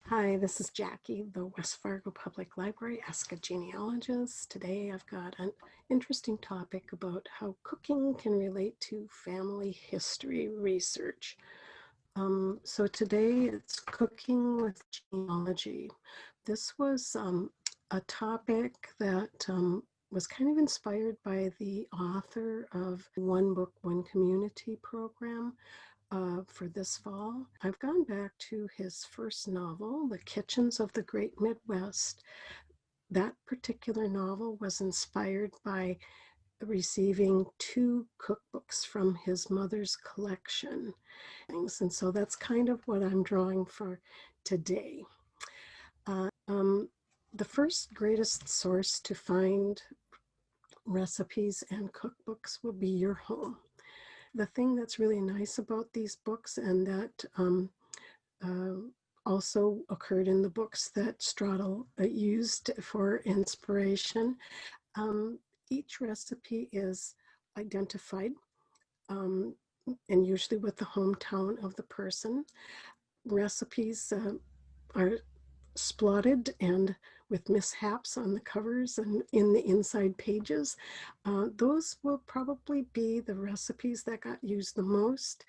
Hi, this is Jackie, the West Fargo Public Library, Ask a Genealogist. Today I've got an interesting topic about how cooking can relate to family history research. So today it's cooking with genealogy. This was a topic that was kind of inspired by the author of One Book, One Community program for this fall. I've gone back to his first novel, The Kitchens of the Great Midwest. That particular novel was inspired by receiving 2 cookbooks from his mother's collection. And so that's kind of what I'm drawing for today. The first greatest source to find recipes and cookbooks will be your home. The thing that's really nice about these books, and that also occurred in the books that Straddle used for inspiration, each recipe is identified, and usually with the hometown of the person. Recipes are splotted and with mishaps on the covers and in the inside pages. Those will probably be the recipes that got used the most.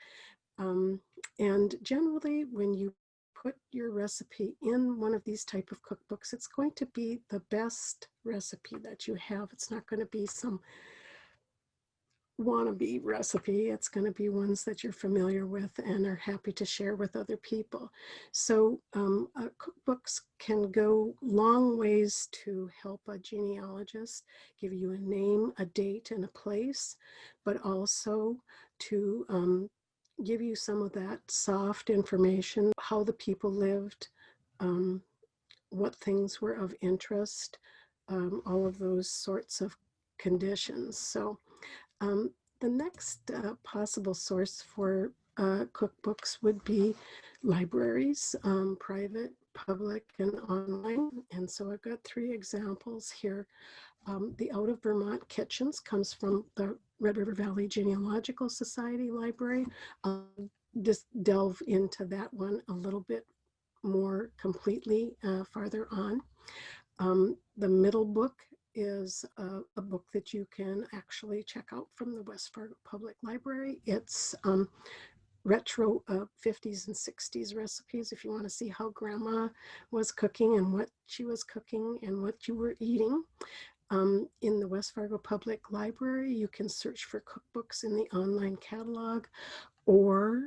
And generally, when you put your recipe in one of these type of cookbooks, it's going to be the best recipe that you have. It's not going to be some wannabe recipe. It's going to be ones that you're familiar with and are happy to share with other people. So cookbooks can go long ways to help a genealogist give you a name, a date, and a place, but also to give you some of that soft information, how the people lived, what things were of interest, all of those sorts of conditions. So the next possible source for cookbooks would be libraries, private, public, and online. And so I've got 3 examples here. The Out of Vermont Kitchens comes from the Red River Valley Genealogical Society Library. I'll just delve into that one a little bit more completely farther on. The middle book is a book that you can actually check out from the West Fargo Public Library. It's retro 50s and 60s recipes if you want to see how grandma was cooking and what she was cooking and what you were eating. In the West Fargo Public Library, you can search for cookbooks in the online catalog, or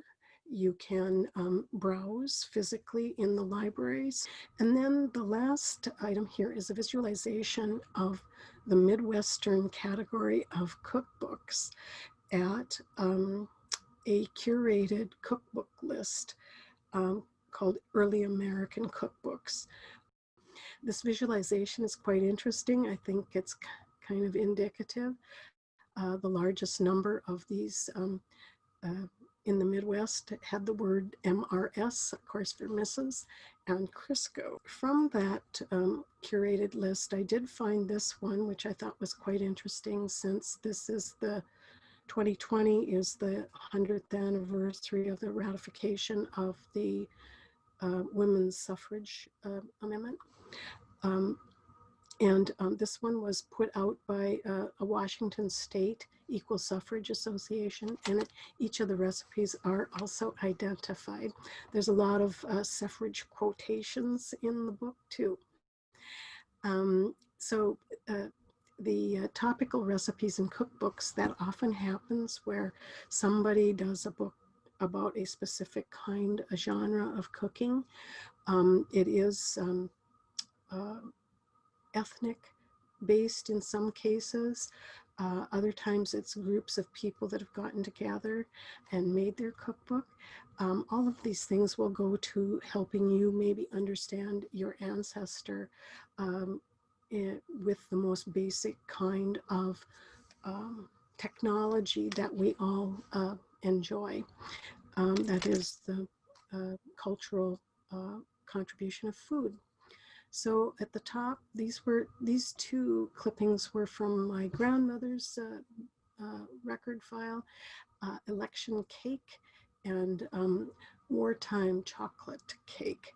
you can browse physically in the libraries. And then the last item here is a visualization of the Midwestern category of cookbooks at a curated cookbook list called Early American Cookbooks. This visualization is quite interesting. I think it's kind of indicative. The largest number of these in the Midwest had the word MRS, of course, for Mrs., and Crisco. From that curated list, I did find this one, which I thought was quite interesting, since this is the 2020 is the 100th anniversary of the ratification of the women's suffrage amendment. This one was put out by a Washington State Equal Suffrage Association, and each of the recipes are also identified. There's a lot of suffrage quotations in the book too. The topical recipes and cookbooks, that often happens where somebody does a book about a specific kind, a genre of cooking. It is ethnic based in some cases. Other times it's groups of people that have gotten together and made their cookbook. All of these things will go to helping you maybe understand your ancestor with the most basic kind of technology that we all enjoy. That is the cultural contribution of food. So at the top, these 2 clippings were from my grandmother's record file, election cake and wartime chocolate cake.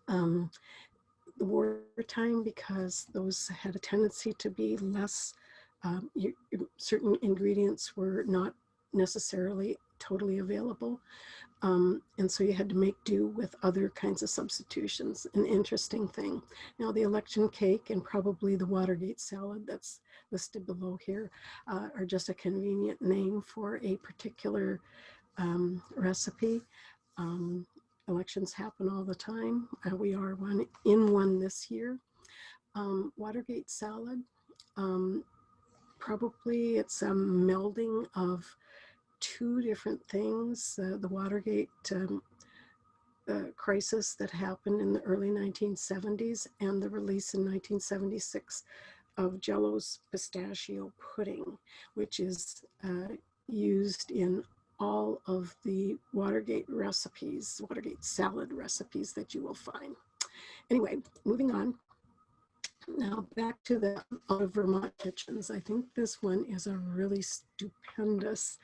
Um, the wartime, because those had a tendency to be less, certain ingredients were not necessarily totally available. And so you had to make do with other kinds of substitutions, an interesting thing. Now, the election cake and probably the Watergate salad that's listed below here are just a convenient name for a particular recipe. Um, Elections happen all the time. We are in one this year. Watergate salad, um, probably it's a melding of two different things. The Watergate crisis that happened in the early 1970s and the release in 1976 of Jell-O's pistachio pudding, which is used in all of the Watergate recipes, Watergate salad recipes that you will find. Anyway, moving on. Now back to the Vermont Kitchens. I think this one is a really stupendous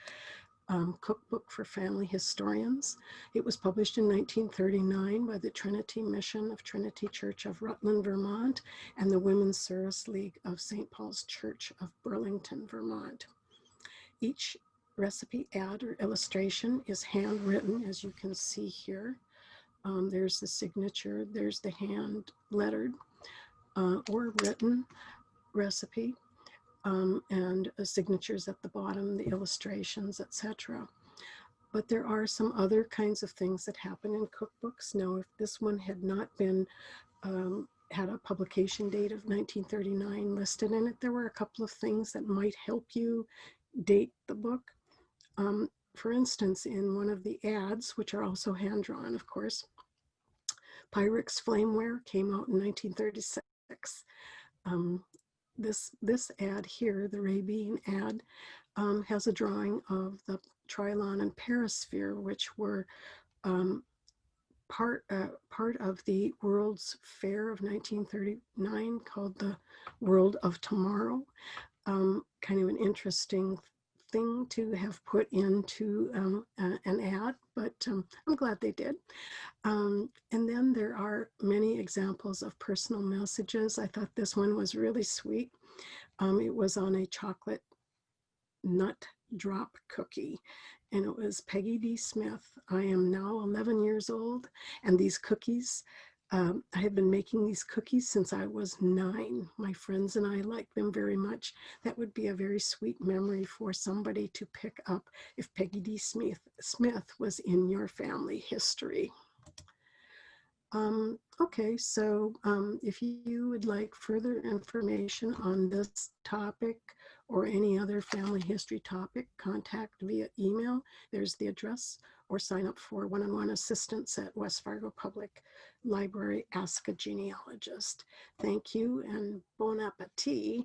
cookbook for family historians. It was published in 1939 by the Trinity Mission of Trinity Church of Rutland, Vermont, and the Women's Service League of St. Paul's Church of Burlington, Vermont. Each recipe ad or illustration is handwritten, as you can see here. There's the signature, there's the hand lettered or written recipe. And signatures at the bottom, the illustrations, etc. But there are some other kinds of things that happen in cookbooks. Now, if this one had not been, had a publication date of 1939 listed in it, there were a couple of things that might help you date the book. For instance, in one of the ads, which are also hand-drawn, of course, Pyrex Flameware came out in 1936. This ad here, the Ray Bean ad, has a drawing of the Trilon and Perisphere, which were part of the World's Fair of 1939 called the World of Tomorrow. Kind of an interesting thing to have put into an ad, but I'm glad they did. And then there are many examples of personal messages. I thought this one was really sweet. It was on a chocolate nut drop cookie, and it was Peggy D. Smith. I am now 11 years old, and these cookies, I have been making these cookies since I was 9. My friends and I like them very much. That would be a very sweet memory for somebody to pick up if Peggy D. Smith was in your family history. Okay, so if you would like further information on this topic or any other family history topic, contact via email. There's the address, or sign up for one-on-one assistance at West Fargo Public Library. Ask a Genealogist. Thank you and bon appetit.